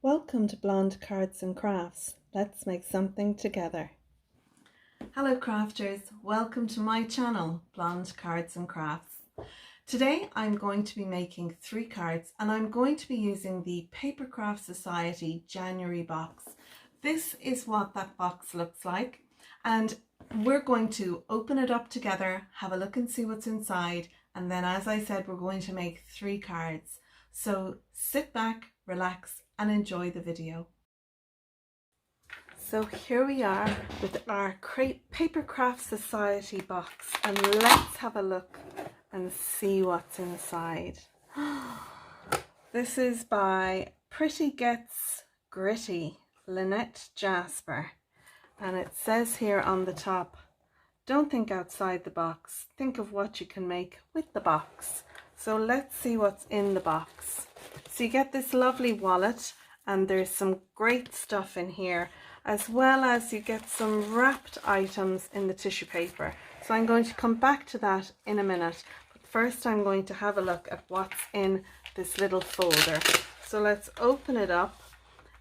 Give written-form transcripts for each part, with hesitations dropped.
Welcome to Blonde Cards and Crafts. Let's make something together. Hello crafters, welcome to my channel, Blonde Cards and Crafts. Today I'm going to be making 3 cards and I'm going to be using the Papercraft Society January box. This is what that box looks like, and we're going to open it up together, have a look and see what's inside, and then as I said, we're going to make 3 cards. So sit back, relax and enjoy the video. So here we are with our Papercraft Society box, and let's have a look and see what's inside. This is by Pretty Gets Gritty, Lynette Jasper, and it says here on the top, don't think outside the box, think of what you can make with the box. So let's see what's in the box. So you get this lovely wallet, and there's some great stuff in here, as well as you get some wrapped items in the tissue paper. So I'm going to come back to that in a minute, but first I'm going to have a look at what's in this little folder. So let's open it up,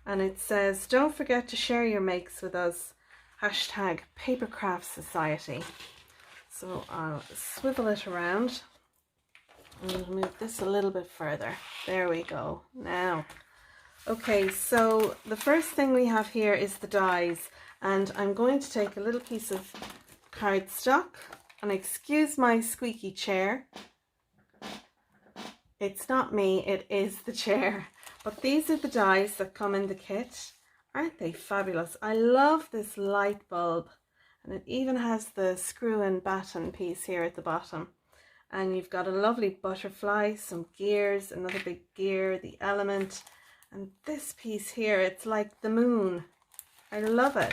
and it says, don't forget to share your makes with us, hashtag Papercraft Society. So I'll swivel it around. I'm going to move this a little bit further. There we go. Now, okay, so the first thing we have here is the dies, and I'm going to take a little piece of cardstock, and excuse my squeaky chair. It's not me, it is the chair. But these are the dies that come in the kit. Aren't they fabulous? I love this light bulb, and it even has the screw and batten piece here at the bottom. And you've got a lovely butterfly, some gears, another big gear, the element, and this piece here, it's like the moon. I love it.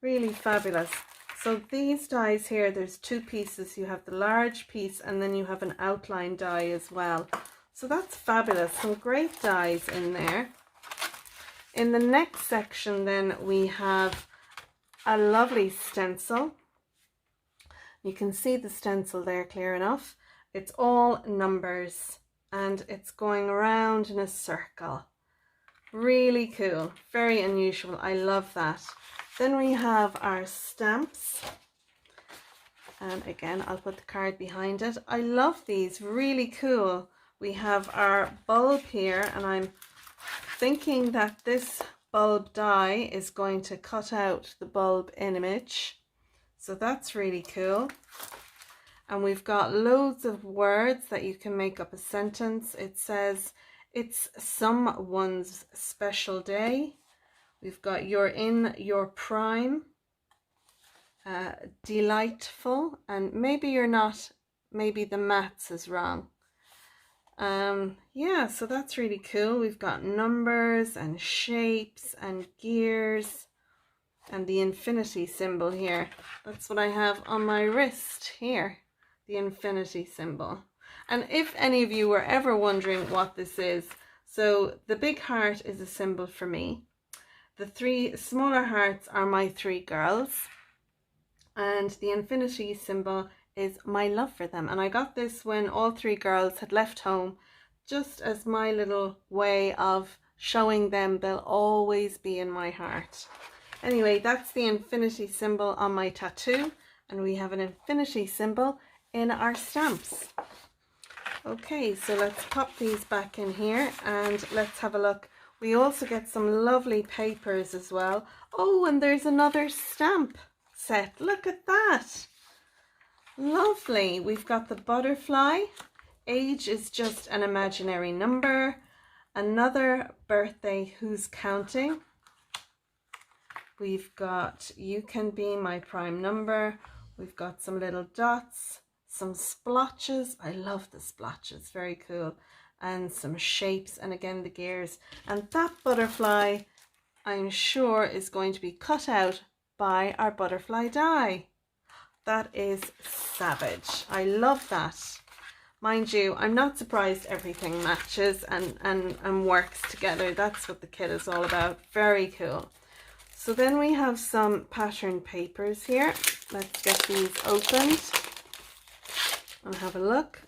Really fabulous. So these dies here, there's 2 pieces. You have the large piece and then you have an outline die as well. So that's fabulous. Some great dies in there. In the next section then we have a lovely stencil. You can see the stencil there clear enough. It's all numbers and it's going around in a circle. Really cool, very unusual. I love that. Then we have our stamps, and again I'll put the card behind it. I love these, really cool. We have our bulb here, and I'm thinking that this bulb die is going to cut out the bulb image. So that's really cool. And we've got loads of words that you can make up a sentence. It says, it's someone's special day. We've got you're in your prime, delightful, and maybe you're not, maybe the maths is wrong. Yeah, so that's really cool. We've got numbers and shapes and gears. And the infinity symbol here. That's what I have on my wrist here, the infinity symbol. And if any of you were ever wondering what this is, so the big heart is a symbol for me. The 3 smaller hearts are my 3 girls. And the infinity symbol is my love for them. And I got this when all 3 girls had left home, just as my little way of showing them they'll always be in my heart. Anyway, that's the infinity symbol on my tattoo, and we have an infinity symbol in our stamps. Okay, so let's pop these back in here and let's have a look. We also get some lovely papers as well. Oh, and there's another stamp set. Look at that. Lovely. We've got the butterfly. Age is just an imaginary number. Another birthday, who's counting. We've got you can be my prime number. We've got some little dots, some splotches. I love the splotches, very cool. And some shapes, and again the gears. And that butterfly, I'm sure, is going to be cut out by our butterfly die. That is savage. I love that. Mind you, I'm not surprised everything matches and works together. That's what the kit is all about. Very cool. So then we have some pattern papers here. Let's get these opened and have a look.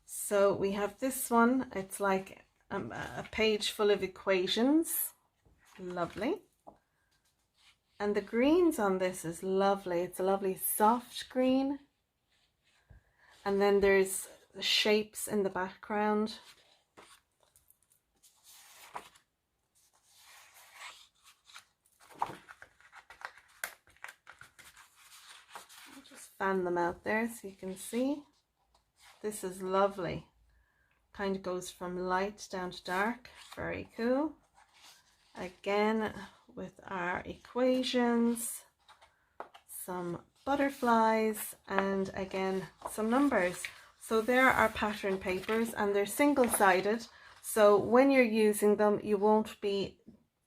So we have this one. It's like a page full of equations. Lovely. And the greens on this is lovely. It's a lovely soft green. And then there's the shapes in the background. I'll just fan them out there so you can see. This is lovely. Kind of goes from light down to dark. Very cool. Again, with our equations, some butterflies, and again some numbers. So there are pattern papers, and they're single-sided, so when you're using them you won't be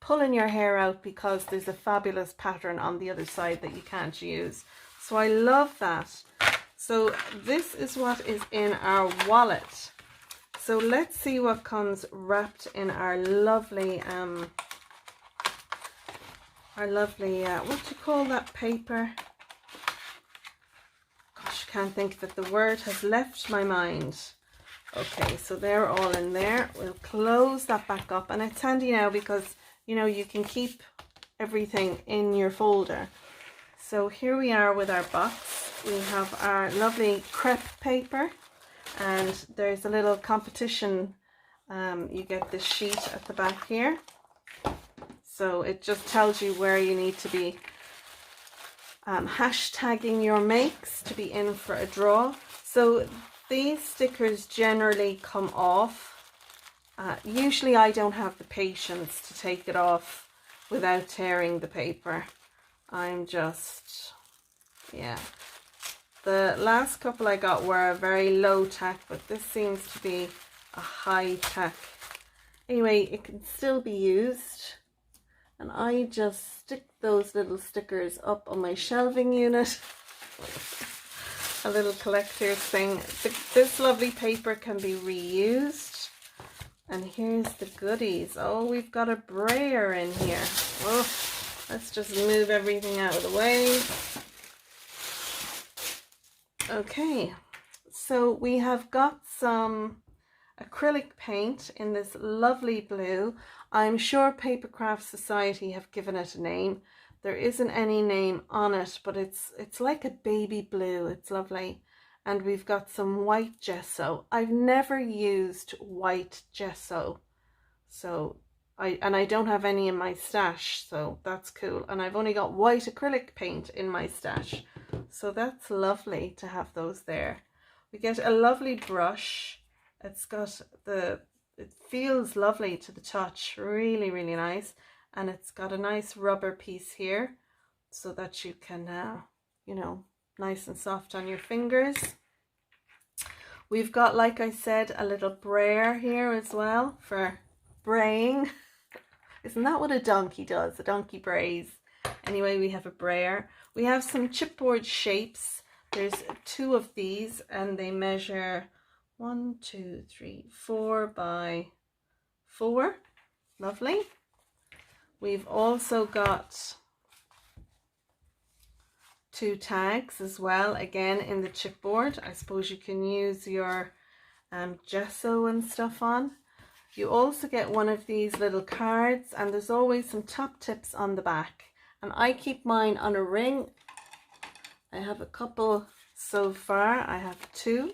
pulling your hair out because there's a fabulous pattern on the other side that you can't use. So I love that. So this is what is in our wallet. So let's see what comes wrapped in our lovely what do you call that paper? Gosh, I can't think of it. The word has left my mind. Okay, so they're all in there. We'll close that back up, and it's handy now because, you know, you can keep everything in your folder. So here we are with our box. We have our lovely crepe paper, and there's a little competition. You get this sheet at the back here. So it just tells you where you need to be hashtagging your makes to be in for a draw. So these stickers generally come off. Usually I don't have the patience to take it off without tearing the paper. I'm just, yeah. The last couple I got were a very low tack, but this seems to be a high tack. Anyway, it can still be used. And I just stick those little stickers up on my shelving unit. A little collector's thing. This lovely paper can be reused. And here's the goodies. Oh, we've got a brayer in here. Oh, let's just move everything out of the way. Okay, so we have got some acrylic paint in this lovely blue. I'm sure Papercraft Society have given it a name. There isn't any name on it, but it's like a baby blue. It's lovely. And we've got some white gesso. I've never used white gesso, so I don't have any in my stash, so that's cool. And I've only got white acrylic paint in my stash, so that's lovely to have those there. We get a lovely brush. It's got it feels lovely to the touch, really, really nice. And it's got a nice rubber piece here so that you can, you know, nice and soft on your fingers. We've got, like I said, a little brayer here as well for braying. Isn't that what a donkey does? A donkey brays. Anyway, we have a brayer. We have some chipboard shapes. There's 2 of these, and they measure 1, 2, 3, 4 by 4. Lovely. We've also got 2 tags as well, again in the chipboard. I suppose you can use your gesso and stuff on. You also get one of these little cards, and there's always some top tips on the back. And I keep mine on a ring. I have a couple so far. I have 2.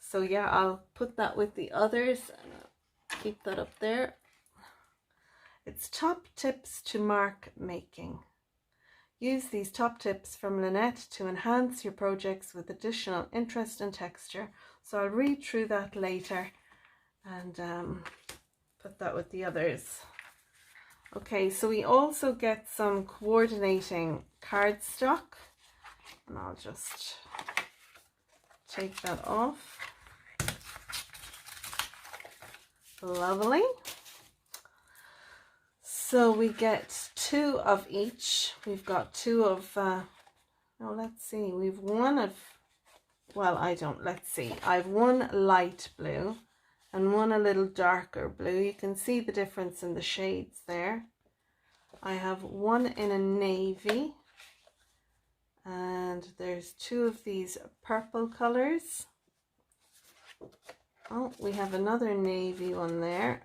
So yeah, I'll put that with the others and I'll keep that up there. It's top tips to mark making. Use these top tips from Lynette to enhance your projects with additional interest and texture. So I'll read through that later and put that with the others. Okay, so we also get some coordinating cardstock, and I'll just take that off. Lovely. So we get 2 of each. We've got 2 of, oh, let's see, we've one of, well, let's see. I've one light blue and one a little darker blue. You can see the difference in the shades there. I have one in a navy, and there's 2 of these purple colors. Oh, we have another navy one there.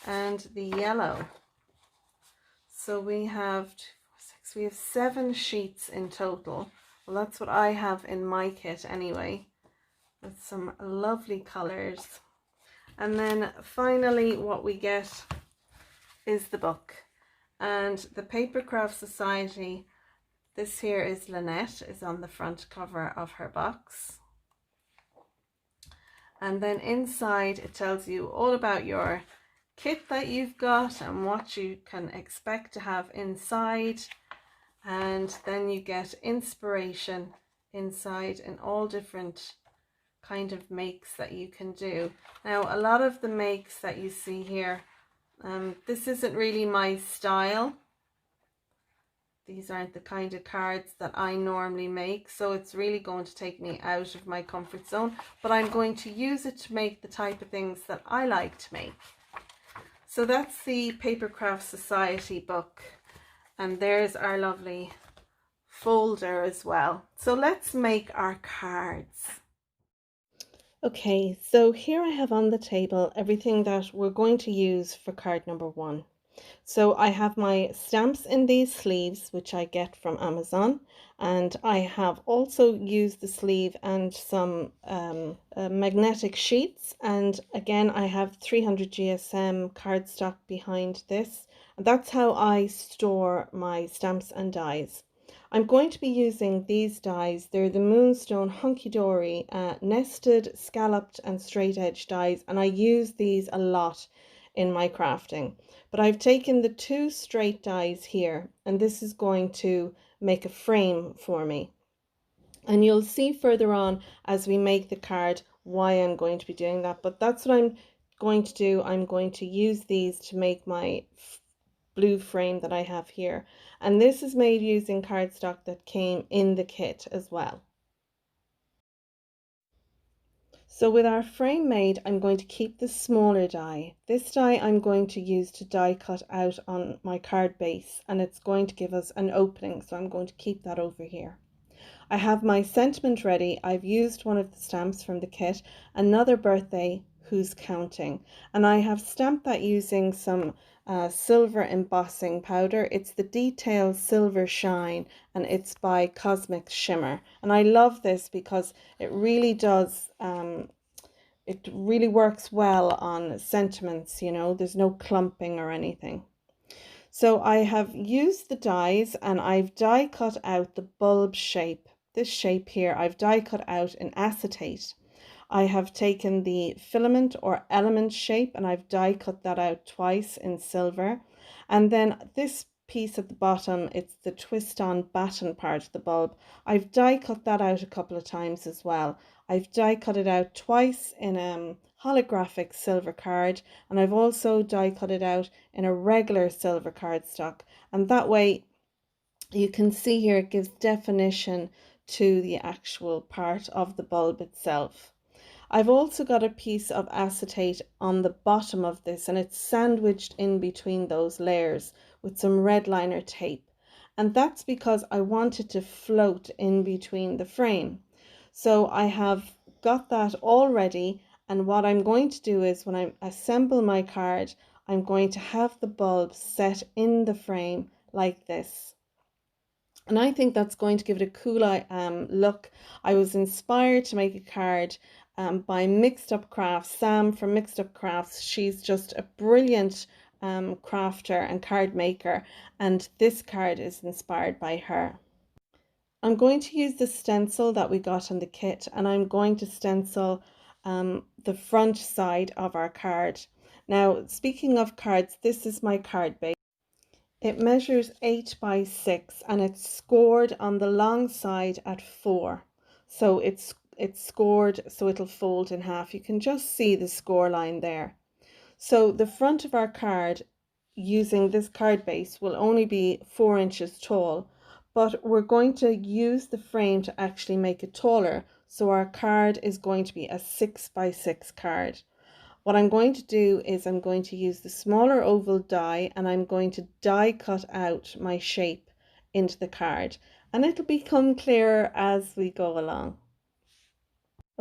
And the yellow. So we have 2, 4, 6, we have 7 sheets in total. Well, that's what I have in my kit anyway, with some lovely colors. And then finally what we get is the book. And the Papercraft Society, this here is Lynette, is on the front cover of her box. And then inside it tells you all about your kit that you've got and what you can expect to have inside. And then you get inspiration inside in all different kind of makes that you can do. Now, a lot of the makes that you see here, this isn't really my style. These aren't the kind of cards that I normally make, so it's really going to take me out of my comfort zone, but I'm going to use it to make the type of things that I like to make. So that's the Papercraft Society book, and there's our lovely folder as well. So let's make our cards. Okay, so here I have on the table everything that we're going to use for card number 1. So I have my stamps in these sleeves, which I get from Amazon, and I have also used the sleeve and some magnetic sheets, and again I have 300 GSM cardstock behind this, and that's how I store my stamps and dies. I'm going to be using these dies. They're the Moonstone Hunky Dory nested, scalloped and straight edge dies, and I use these a lot in my crafting. But I've taken the 2 straight dies here, and this is going to make a frame for me. And you'll see further on as we make the card why I'm going to be doing that. But that's what I'm going to do. I'm going to use these to make my blue frame that I have here. And this is made using cardstock that came in the kit as well. So with our frame made, I'm going to keep the smaller die. This die I'm going to use to die cut out on my card base, and it's going to give us an opening, so I'm going to keep that over here. I have my sentiment ready. I've used one of the stamps from the kit, Another Birthday, Who's Counting? And I have stamped that using some silver embossing powder. It's the Detail Silver Shine, and it's by Cosmic Shimmer. And I love this because it really does, it really works well on sentiments, you know, there's no clumping or anything. So I have used the dies and I've die cut out the bulb shape. This shape here I've die cut out in acetate. I have taken the filament or element shape and I've die cut that out twice in silver. And then this piece at the bottom, it's the twist on batten part of the bulb. I've die cut that out a couple of times as well. I've die cut it out twice in a holographic silver card, and I've also die cut it out in a regular silver cardstock. And that way you can see here it gives definition to the actual part of the bulb itself. I've also got a piece of acetate on the bottom of this, and it's sandwiched in between those layers with some red liner tape. And that's because I want it to float in between the frame. So I have got that all ready, and what I'm going to do is when I assemble my card, I'm going to have the bulb set in the frame like this. And I think that's going to give it a cool look. I was inspired to make a card by Mixedupcraft, Sam from Mixedupcraft. She's just a brilliant crafter and card maker, and this card is inspired by her. I'm going to use the stencil that we got on the kit, and I'm going to stencil the front side of our card. Now, speaking of cards, this is my card base. It measures 8 by 6 and it's scored on the long side at 4. So it's scored so it'll fold in half. You can just see the score line there. So the front of our card using this card base will only be 4 inches tall, but we're going to use the frame to actually make it taller. So our card is going to be a 6 by 6 card. What I'm going to do is I'm going to use the smaller oval die and I'm going to die cut out my shape into the card, and it'll become clearer as we go along.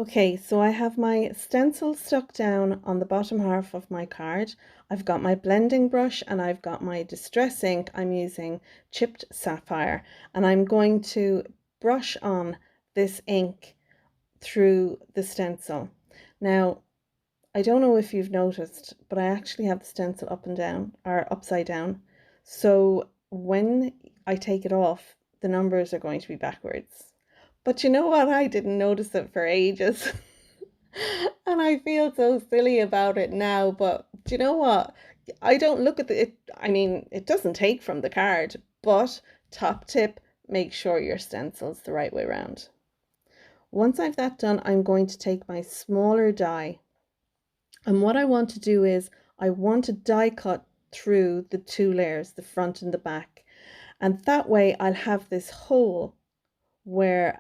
Okay, so I have my stencil stuck down on the bottom half of my card. I've got my blending brush and I've got my distress ink. I'm using chipped sapphire and I'm going to brush on this ink through the stencil. Now, I don't know if you've noticed, but I actually have the stencil up and down or upside down. So when I take it off, the numbers are going to be backwards. But you know what? I didn't notice it for ages. And I feel so silly about it now. But do you know what? I don't look at it. I mean, it doesn't take from the card, but top tip, make sure your stencil's the right way around. Once I've that done, I'm going to take my smaller die. And what I want to do is I want to die cut through the two layers, the front and the back. And that way I'll have this hole where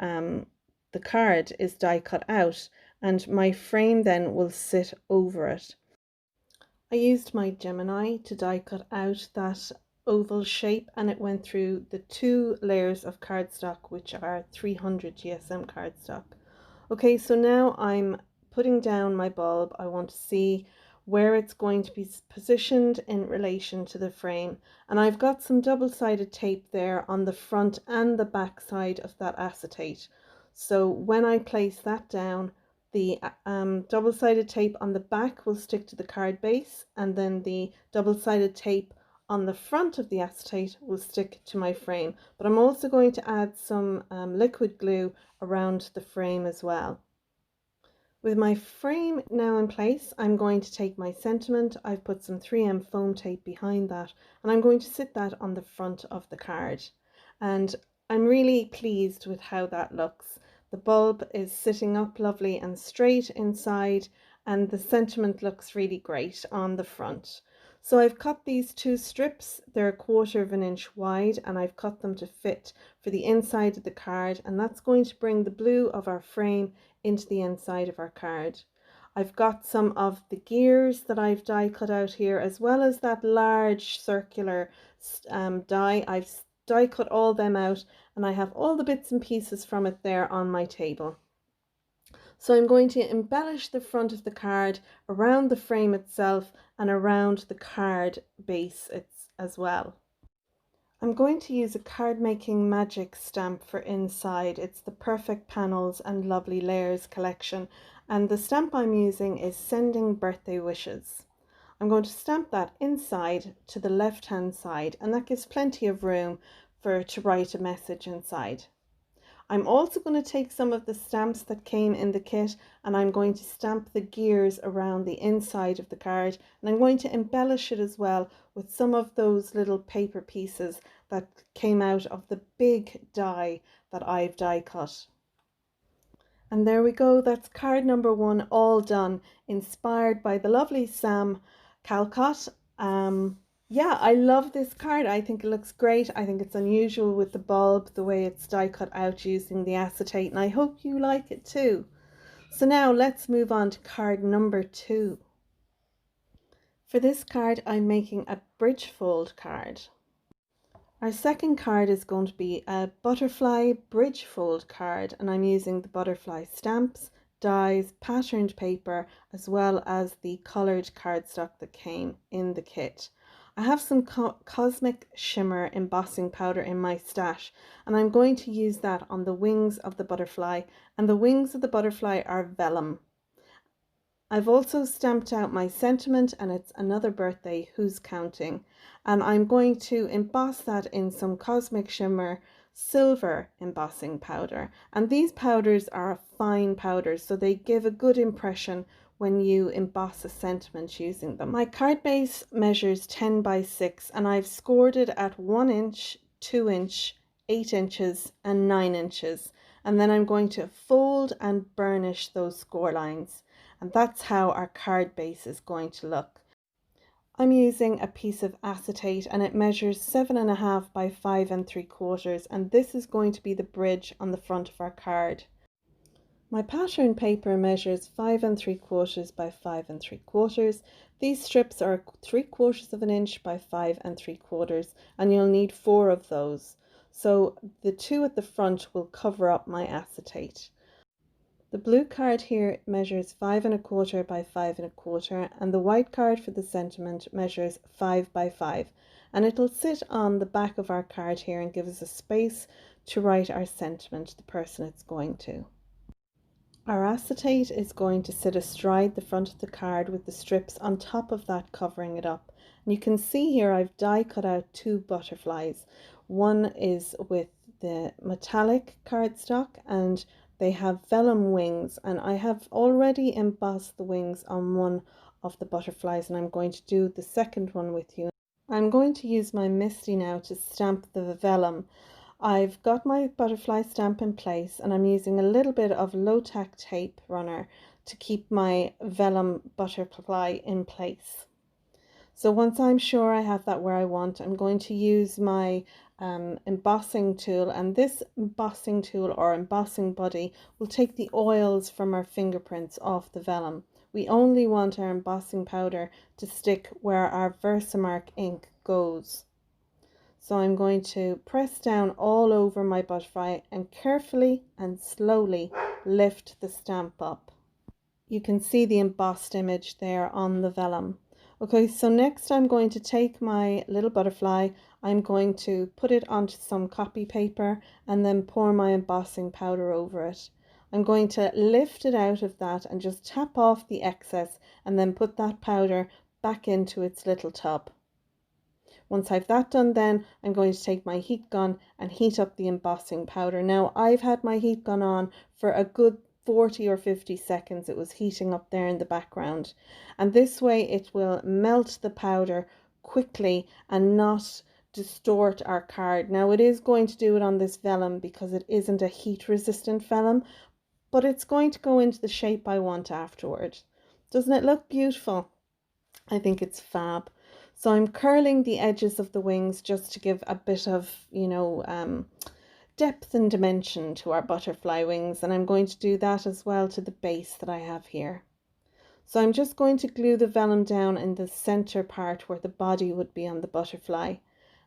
the card is die cut out and my frame then will sit over it. I used my Gemini to die cut out that oval shape and it went through the two layers of cardstock, which are 300 GSM cardstock. Okay, so now I'm putting down my bulb. I want to see where it's going to be positioned in relation to the frame, and I've got some double-sided tape there on the front and the back side of that acetate. So when I place that down, the double-sided tape on the back will stick to the card base, and then the double-sided tape on the front of the acetate will stick to my frame. But I'm also going to add some liquid glue around the frame as well. With my frame now in place, I'm going to take my sentiment. I've put some 3M foam tape behind that and I'm going to sit that on the front of the card. And I'm really pleased with how that looks. The bulb is sitting up lovely and straight inside and the sentiment looks really great on the front. So I've cut these two strips, they're 1/4 of an inch wide and I've cut them to fit for the inside of the card, and that's going to bring the blue of our frame into the inside of our card. I've got some of the gears that I've die cut out here, as well as that large circular die. I've die cut all them out and I have all the bits and pieces from it there on my table. So I'm going to embellish the front of the card around the frame itself and around the card base as well. I'm going to use a card making magic stamp for inside. It's the Perfect Panels and Lovely Layers collection, and the stamp I'm using is Sending Birthday Wishes. I'm going to stamp that inside to the left hand side, and that gives plenty of room to write a message inside. I'm also going to take some of the stamps that came in the kit and I'm going to stamp the gears around the inside of the card, and I'm going to embellish it as well with some of those little paper pieces that came out of the big die that I've die cut. And there we go, that's card number 1 all done, inspired by the lovely Sam Calcott. Yeah, I love this card. I think it looks great. I think it's unusual with the bulb, the way it's die cut out using the acetate, and I hope you like it too. So now let's move on to card number 2. For this card, I'm making a bridge fold card. Our second card is going to be a butterfly bridge fold card, and I'm using the butterfly stamps, dies, patterned paper, as well as the coloured cardstock that came in the kit. I have some Cosmic Shimmer embossing powder in my stash, and I'm going to use that on the wings of the butterfly, and the wings of the butterfly are vellum. I've also stamped out my sentiment, and it's another birthday, who's counting, and I'm going to emboss that in some Cosmic Shimmer silver embossing powder, and these powders are fine powders, so they give a good impression when you emboss a sentiment using them. My card base measures 10 by 6 and I've scored it at 1 inch, 2 inch, 8 inches and 9 inches, and then I'm going to fold and burnish those score lines, and that's how our card base is going to look. I'm using a piece of acetate and it measures 7.5 by 5 3/4, and this is going to be the bridge on the front of our card. My pattern paper measures 5 3/4 by 5 3/4. These strips are 3/4 of an inch by 5 3/4, and you'll need 4 of those. So the 2 at the front will cover up my acetate. The blue card here measures 5 1/4 by 5 1/4, and the white card for the sentiment measures 5 by 5, and it'll sit on the back of our card here and give us a space to write our sentiment to the person it's going to. Our acetate is going to sit astride the front of the card with the strips on top of that covering it up. And you can see here I've die cut out 2 butterflies. One is with the metallic cardstock and they have vellum wings, and I have already embossed the wings on one of the butterflies, and I'm going to do the second one with you. I'm going to use my MISTI now to stamp the vellum. I've got my butterfly stamp in place and I'm using a little bit of low-tack tape runner to keep my vellum butterfly in place. So once I'm sure I have that where I want, I'm going to use my embossing tool, and this embossing tool or embossing buddy will take the oils from our fingerprints off the vellum. We only want our embossing powder to stick where our Versamark ink goes. So I'm going to press down all over my butterfly and carefully and slowly lift the stamp up. You can see the embossed image there on the vellum. Okay, so next I'm going to take my little butterfly, I'm going to put it onto some copy paper and then pour my embossing powder over it. I'm going to lift it out of that and just tap off the excess and then put that powder back into its little tub. Once I've that done, then I'm going to take my heat gun and heat up the embossing powder. Now I've had my heat gun on for a good 40 or 50 seconds. It was heating up there in the background, and this way it will melt the powder quickly and not distort our card. Now it is going to do it on this vellum because it isn't a heat resistant vellum, but it's going to go into the shape I want afterward. Doesn't it look beautiful? I think it's fab. So I'm curling the edges of the wings just to give a bit of, depth and dimension to our butterfly wings, and I'm going to do that as well to the base that I have here. So I'm just going to glue the vellum down in the center part where the body would be on the butterfly,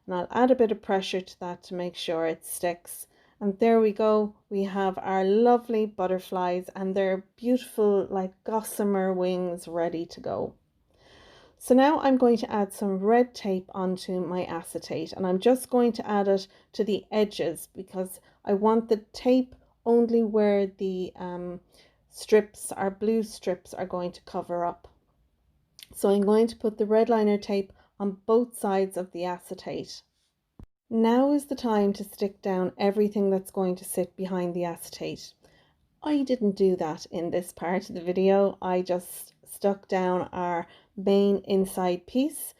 and I'll add a bit of pressure to that to make sure it sticks. And there we go, we have our lovely butterflies and their beautiful like gossamer wings ready to go. So now I'm going to add some red tape onto my acetate, and I'm just going to add it to the edges because I want the tape only where the strips, our blue strips, are going to cover up. So I'm going to put the red liner tape on both sides of the acetate. Now is the time to stick down everything that's going to sit behind the acetate. I didn't do that in this part of the video. I just stuck down our main inside piece.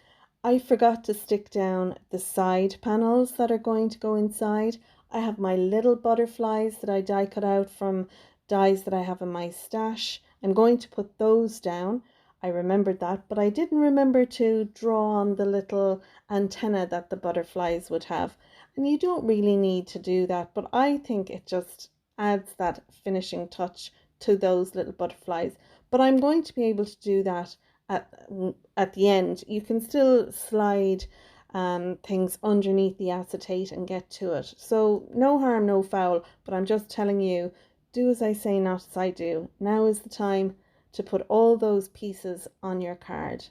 I forgot to stick down the side panels that are going to go inside. I have my little butterflies that I die cut out from dies that I have in my stash. I'm going to put those down. I remembered that, but I didn't remember to draw on the little antenna that the butterflies would have. And you don't really need to do that, but I think it just adds that finishing touch to those little butterflies. But I'm going to be able to do that at the end. You can still slide things underneath the acetate and get to it. So no harm, no foul, but I'm just telling you, do as I say, not as I do. Now is the time to put all those pieces on your card.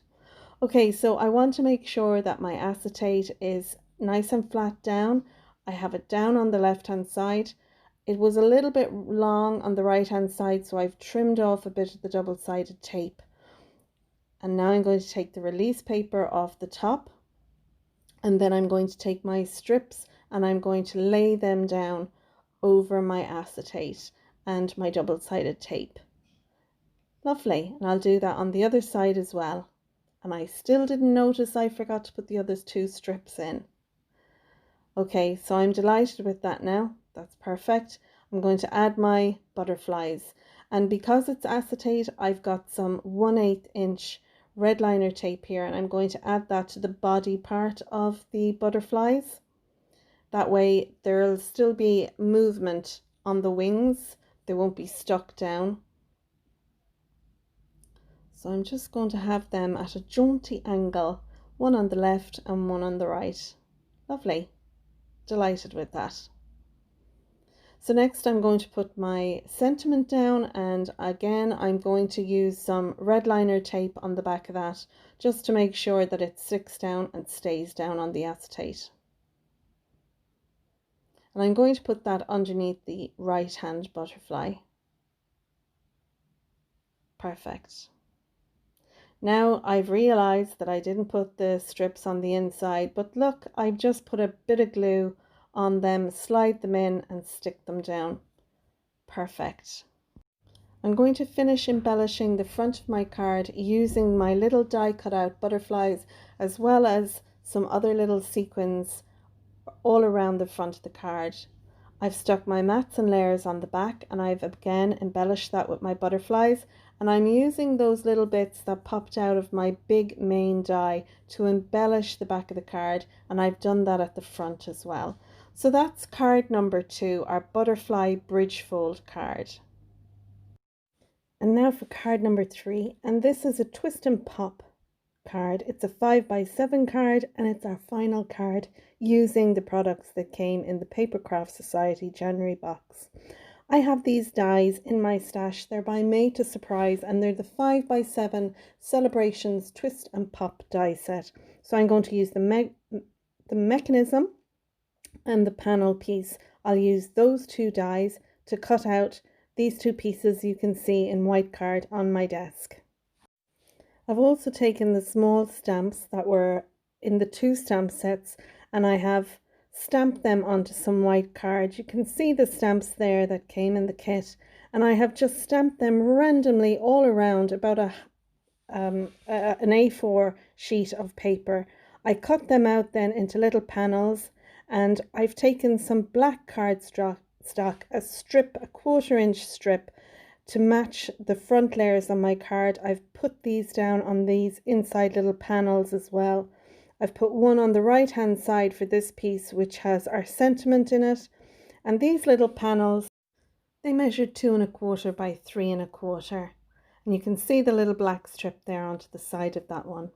Okay, so I want to make sure that my acetate is nice and flat down. I have it down on the left hand side. It was a little bit long on the right hand side, so I've trimmed off a bit of the double-sided tape. And now I'm going to take the release paper off the top, and then I'm going to take my strips and I'm going to lay them down over my acetate and my double-sided tape. Lovely, and I'll do that on the other side as well. And I still didn't notice I forgot to put the other 2 strips in. Okay, so I'm delighted with that now. That's perfect. I'm going to add my butterflies, and because it's acetate, I've got some 1/8 inch red liner tape here, and I'm going to add that to the body part of the butterflies. That way there'll still be movement on the wings, they won't be stuck down. So I'm just going to have them at a jaunty angle, one on the left and one on the right. Lovely, delighted with that. So next I'm going to put my sentiment down, and again I'm going to use some red liner tape on the back of that just to make sure that it sticks down and stays down on the acetate. And I'm going to put that underneath the right hand butterfly. Perfect. Now I've realized that I didn't put the strips on the inside, but look, I've just put a bit of glue on them, slide them in and stick them down. Perfect. I'm going to finish embellishing the front of my card using my little die cut out butterflies, as well as some other little sequins all around the front of the card. I've stuck my mats and layers on the back, and I've again embellished that with my butterflies, and I'm using those little bits that popped out of my big main die to embellish the back of the card, and I've done that at the front as well. So that's card number 2, our butterfly bridge fold card. And now for card number 3, and this is a twist and pop card. It's a 5x7 card, and it's our final card using the products that came in the Papercraft Society January box. I have these dies in my stash. They're by Made to Surprise, and they're the 5x7 Celebrations Twist and Pop die set. So I'm going to use the mechanism and the panel piece. I'll use those two dies to cut out these two pieces you can see in white card on my desk. I've also taken the small stamps that were in the 2 stamp sets, and I have stamped them onto some white card. You can see the stamps there that came in the kit, and I have just stamped them randomly all around about an A4 sheet of paper. I cut them out then into little panels, and I've taken some black cardstock, a strip, a 1/4 inch strip, to match the front layers on my card. I've put these down on these inside little panels as well. I've put one on the right hand side for this piece, which has our sentiment in it, and these little panels, they measured 2 1/4 by 3 1/4, and you can see the little black strip there onto the side of that one.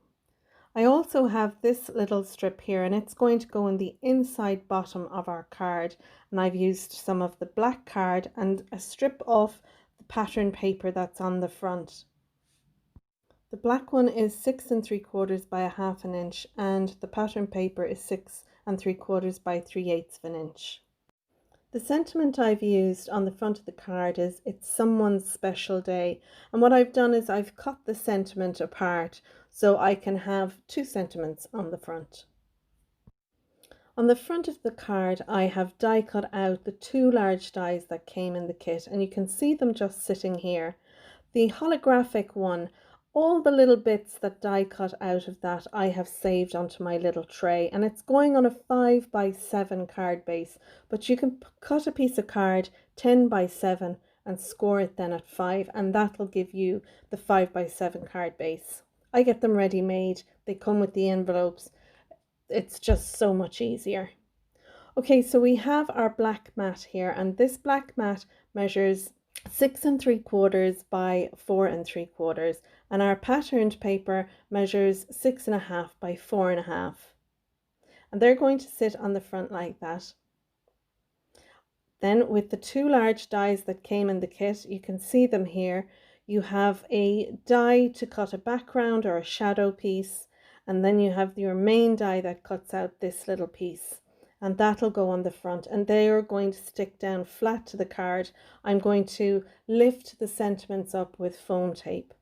I also have this little strip here, and it's going to go in the inside bottom of our card, and I've used some of the black card and a strip of the pattern paper that's on the front. The black one is 6 3/4 by 1/2 inch, and the pattern paper is 6 3/4 by 3/8 inch. The sentiment I've used on the front of the card is "It's someone's special day," and what I've done is I've cut the sentiment apart so I can have 2 sentiments on the front. On the front of the card I have die cut out the 2 large dies that came in the kit, and you can see them just sitting here. The holographic one, all the little bits that die cut out of that I have saved onto my little tray, and it's going on a 5x7 card base, but you can cut a piece of card 10x7 and score it then at 5, and that will give you the 5x7 card base. I get them ready made, they come with the envelopes. It's just so much easier. Okay, so we have our black mat here, and this black mat measures 6 3/4 by 4 3/4, and our patterned paper measures 6 1/2 by 4 1/2, and they're going to sit on the front like that. Then with the 2 large dies that came in the kit, you can see them here. You have a die to cut a background or a shadow piece, and then you have your main die that cuts out this little piece, and that'll go on the front, and they are going to stick down flat to the card. I'm going to lift the sentiments up with foam tape.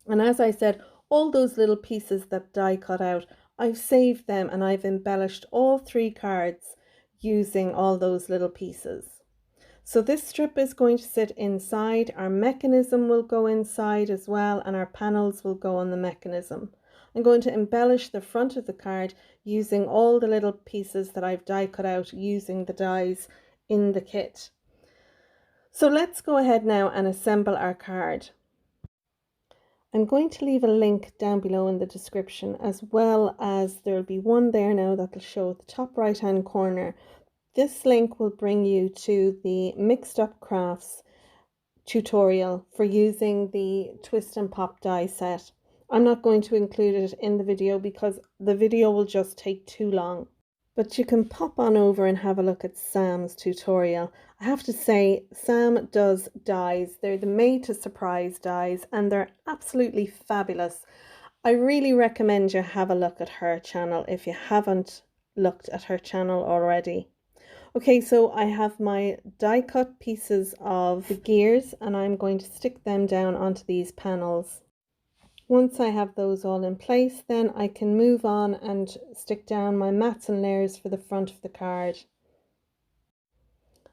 And as I said, all those little pieces that die cut out, I've saved them, and I've embellished all 3 cards using all those little pieces. So this strip is going to sit inside, our mechanism will go inside as well, and our panels will go on the mechanism. I'm going to embellish the front of the card using all the little pieces that I've die cut out using the dies in the kit. So let's go ahead now and assemble our card. I'm going to leave a link down below in the description, as well as there'll be one there now that'll show at the top right hand corner. This link will bring you to the Mixedupcraft tutorial for using the twist and pop die set. I'm not going to include it in the video because the video will just take too long. But you can pop on over and have a look at Sam's tutorial. I have to say, Sam does dies. They're the made to surprise dies and they're absolutely fabulous. I really recommend you have a look at her channel if you haven't looked at her channel already. Okay, so I have my die cut pieces of the gears and I'm going to stick them down onto these panels. Once I have those all in place, then I can move on and stick down my mats and layers for the front of the card.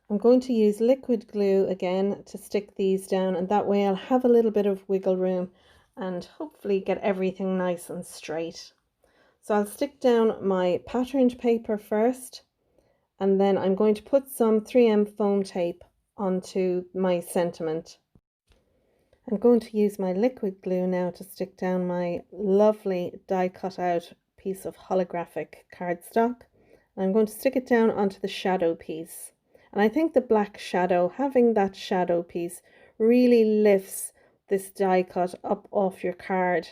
I'm going to use liquid glue again to stick these down, and that way I'll have a little bit of wiggle room and hopefully get everything nice and straight. So I'll stick down my patterned paper first, and then I'm going to put some 3M foam tape onto my sentiment. I'm going to use my liquid glue now to stick down my lovely die cut out piece of holographic cardstock. I'm going to stick it down onto the shadow piece. And I think the black shadow, having that shadow piece, really lifts this die cut up off your card.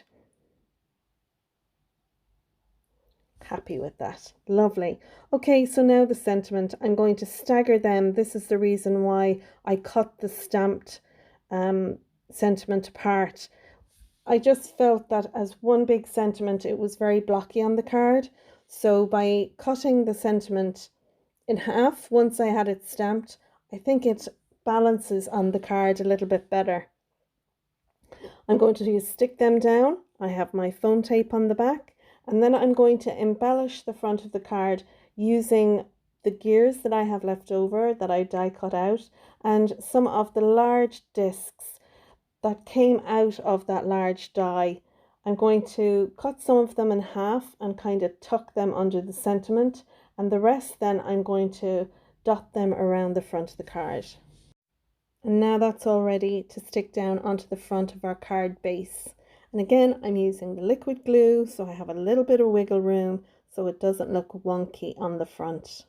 Happy with that. Lovely. Okay, so now the sentiment, I'm going to stagger them. This is the reason why I cut the stamped sentiment apart. I just felt that as one big sentiment it was very blocky on the card, so by cutting the sentiment in half once I had it stamped, I think it balances on the card a little bit better. I'm going to stick them down. I have my foam tape on the back, and then I'm going to embellish the front of the card using the gears that I have left over that I die cut out and some of the large discs that came out of that large die. I'm going to cut some of them in half and kind of tuck them under the sentiment, and the rest then I'm going to dot them around the front of the card. And now that's all ready to stick down onto the front of our card base. And again, I'm using the liquid glue so I have a little bit of wiggle room so it doesn't look wonky on the front.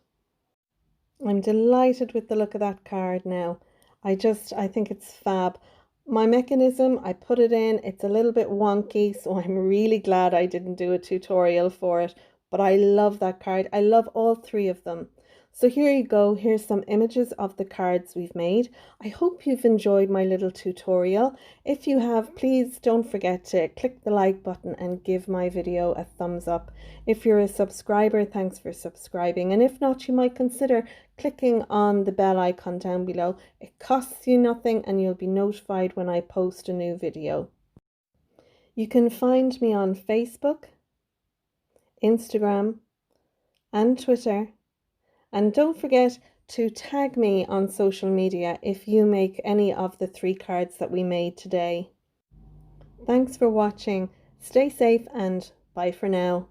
I'm delighted with the look of that card now. I think it's fab. My mechanism, I put it in, it's a little bit wonky, so I'm really glad I didn't do a tutorial for it, but I love that card. I love all three of them. So here you go, here's some images of the cards we've made. I hope you've enjoyed my little tutorial. If you have, please don't forget to click the like button and give my video a thumbs up. If you're a subscriber, thanks for subscribing, and if not, you might consider clicking on the bell icon down below. It costs you nothing and you'll be notified when I post a new video. You can find me on Facebook, Instagram, and Twitter. And don't forget to tag me on social media if you make any of the 3 cards that we made today. Thanks for watching. Stay safe and bye for now.